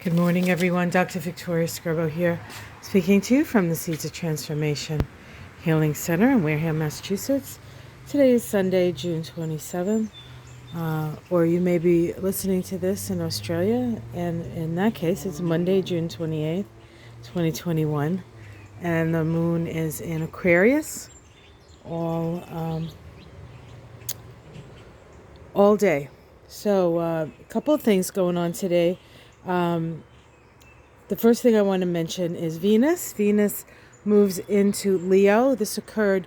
Good morning, everyone. Dr. Victoria Scarbo here, speaking to you from the Seeds of Transformation Healing Center in Wareham, Massachusetts. Today is Sunday, June 27th, or you may be listening to this in Australia, and in that case, it's Monday, June 28th, 2021, and the moon is in Aquarius all day. So, a couple of things going on today. The first thing I want to mention is Venus. Venus moves into Leo. This occurred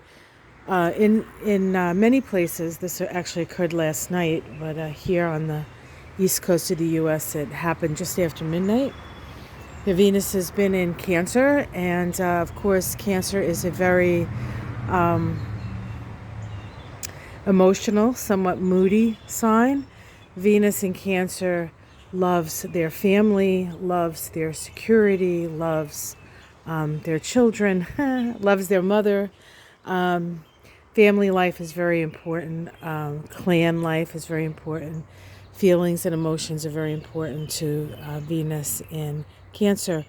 in many places. This actually occurred last night, but here on the east coast of the U.S., it happened just after midnight. The Venus has been in Cancer, and of course, Cancer is a very emotional, somewhat moody sign. Venus in Cancer loves their family, loves their security, loves their children, loves their mother. Family life is very important. Clan life is very important. Feelings and emotions are very important to Venus in Cancer.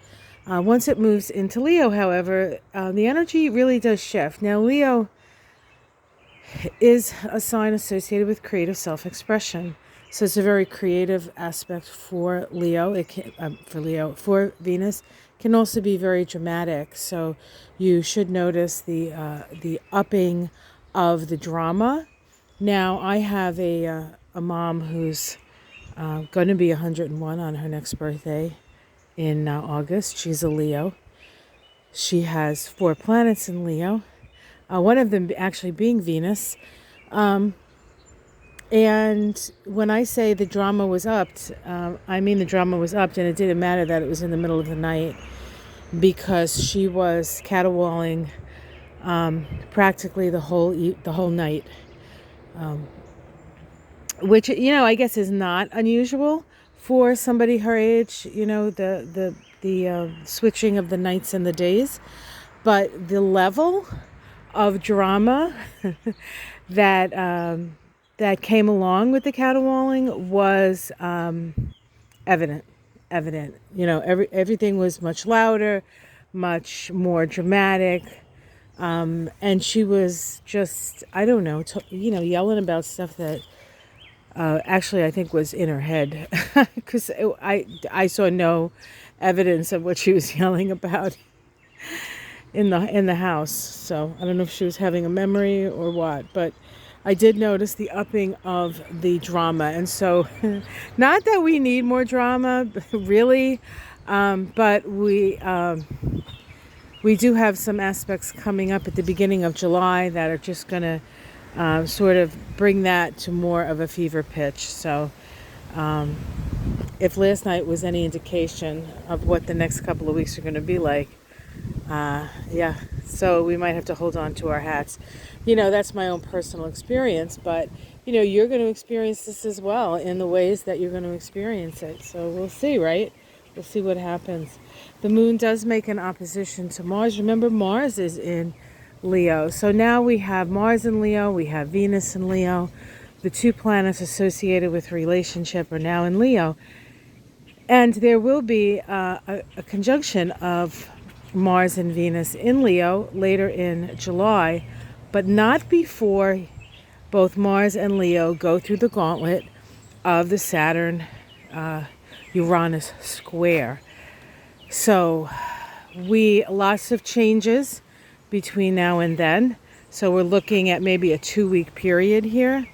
Once it moves into Leo, however, the energy really does shift. Now, Leo is a sign associated with creative self-expression. So it's a very creative aspect for Leo. For Venus, can also be very dramatic. So you should notice the upping of the drama. Now I have a mom who's going to be 101 on her next birthday in August. She's a Leo. She has 4 planets in Leo. One of them actually being Venus. And when I say the drama was upped, I mean the drama was upped, and it didn't matter that it was in the middle of the night, because she was caterwauling practically the whole night, which I guess is not unusual for somebody her age. The switching of the nights and the days, but the level of drama that came along with the caterwauling was evident. Everything was much louder, much more dramatic, and she was just, I don't know, yelling about stuff that actually I think was in her head, because I saw no evidence of what she was yelling about in the house. So I don't know if she was having a memory or what, but I did notice the upping of the drama. And so not that we need more drama, really, but we do have some aspects coming up at the beginning of July that are just going to sort of bring that to more of a fever pitch. So if last night was any indication of what the next couple of weeks are going to be like, so we might have to hold on to our hats. That's my own personal experience, but you're going to experience this as well in the ways that you're going to experience it. So we'll see, right? We'll see what happens. The moon does make an opposition to Mars. Remember, Mars is in Leo. So now we have Mars in Leo, we have Venus in Leo. The 2 planets associated with relationship are now in Leo. And there will be a conjunction of Mars and Venus in Leo later in July, but not before both Mars and Leo go through the gauntlet of the Saturn Uranus square. So lots of changes between now and then. So we're looking at maybe a 2-week period here,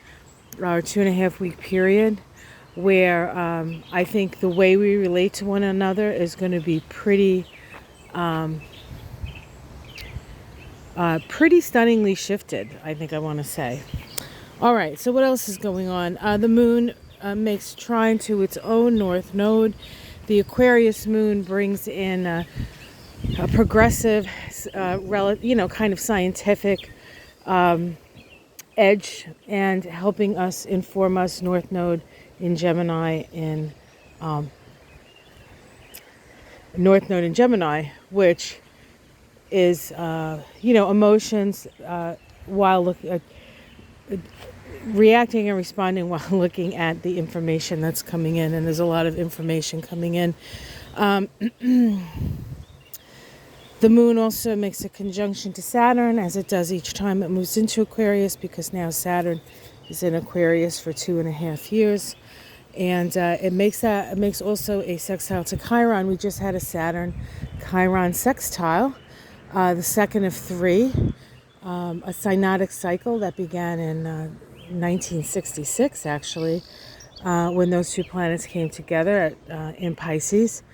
or 2.5-week period, where I think the way we relate to one another is going to be pretty stunningly shifted, I think I want to say. All right, so what else is going on? The moon makes trine to its own north node. The Aquarius moon brings in a progressive, kind of scientific edge, and helping us inform us. North node in Gemini which is emotions, while reacting and responding while looking at the information that's coming in. And there's a lot of information coming in. The moon also makes a conjunction to Saturn, as it does each time it moves into Aquarius, because now Saturn is in Aquarius for 2.5 years. And it makes also a sextile to Chiron. We just had a Saturn Chiron sextile, the second of 3, a synodic cycle that began in 1966, actually, when those two planets came together in Pisces.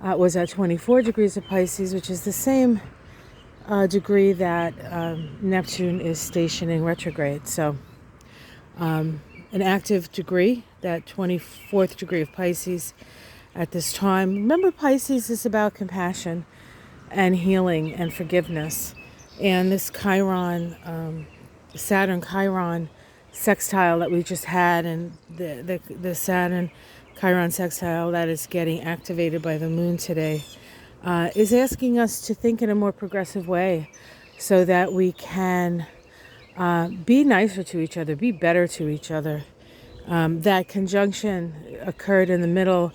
It was at 24 degrees of Pisces, which is the same degree that Neptune is stationing retrograde. So an active degree, that 24th degree of Pisces at this time. Remember, Pisces is about compassion and healing and forgiveness. And this Chiron, Saturn Chiron sextile that we just had, and the Saturn Chiron sextile that is getting activated by the moon today, is asking us to think in a more progressive way so that we can be nicer to each other, be better to each other. That conjunction occurred in the middle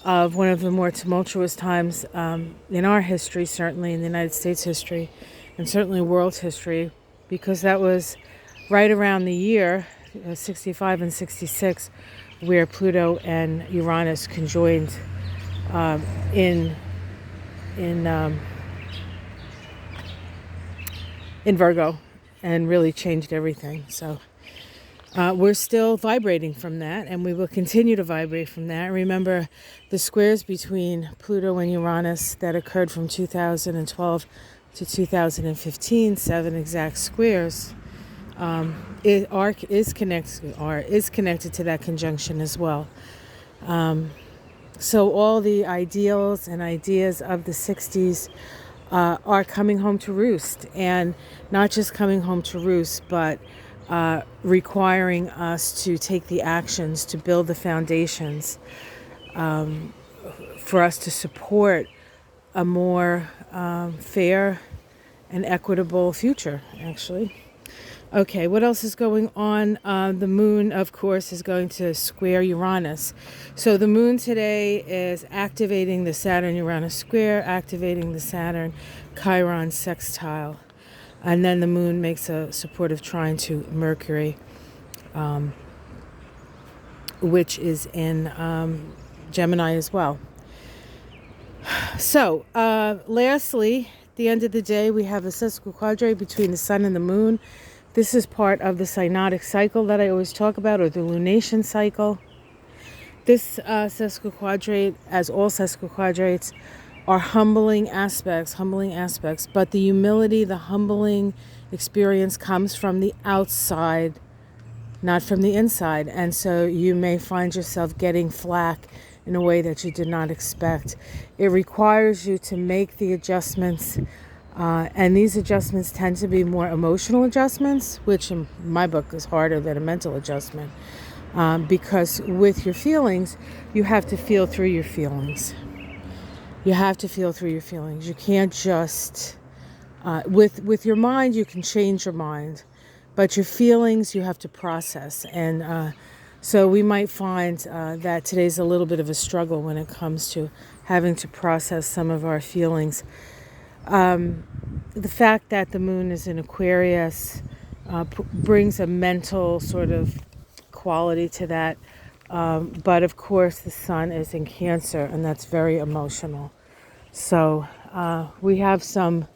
of one of the more tumultuous times in our history, certainly in the United States history, and certainly world history, because that was right around the year 65 and 66, where Pluto and Uranus conjoined in Virgo, and really changed everything. So we're still vibrating from that, and we will continue to vibrate from that. Remember the squares between Pluto and Uranus that occurred from 2012 to 2015, 7 exact squares. Is connected to that conjunction as well. So all the ideals and ideas of the 60s are coming home to roost, and not just coming home to roost, but requiring us to take the actions to build the foundations for us to support a more fair and equitable future, actually. Okay, what else is going on? The moon, of course, is going to square Uranus. So the moon today is activating the Saturn-Uranus square, activating the Saturn-Chiron sextile. And then the moon makes a supportive trine to Mercury, which is in Gemini as well. So, lastly, at the end of the day, we have a sesquiquadrate between the sun and the moon. This is part of the synodic cycle that I always talk about, or the lunation cycle. This sesquiquadrate, as all sesquiquadrates, are humbling aspects, but the humility, the humbling experience comes from the outside, not from the inside. And so you may find yourself getting flack in a way that you did not expect. It requires you to make the adjustments, and these adjustments tend to be more emotional adjustments, which in my book is harder than a mental adjustment, because with your feelings, you have to feel through your feelings. You have to feel through your feelings. You can't just, with your mind, you can change your mind, but your feelings you have to process. And so we might find that today's a little bit of a struggle when it comes to having to process some of our feelings. The fact that the moon is in Aquarius brings a mental sort of quality to that. But of course the sun is in Cancer, and that's very emotional. So we have some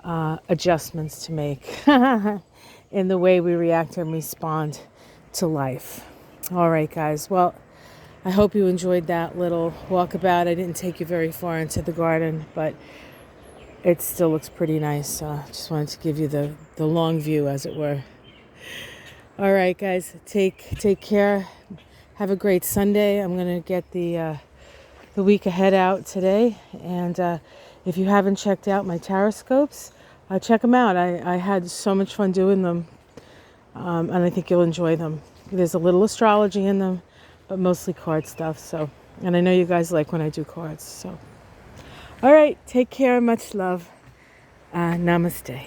adjustments to make in the way we react and respond to life. All right, guys. Well, I hope you enjoyed that little walkabout. I didn't take you very far into the garden, but it still looks pretty nice. Just wanted to give you the long view, as it were. All right, guys. Take care. Have a great Sunday. I'm going to get the week ahead out today. And if you haven't checked out my tarot scopes, check them out. I had so much fun doing them, and I think you'll enjoy them. There's a little astrology in them, but mostly card stuff. So, and I know you guys like when I do cards. So, all right. Take care. Much love. Namaste.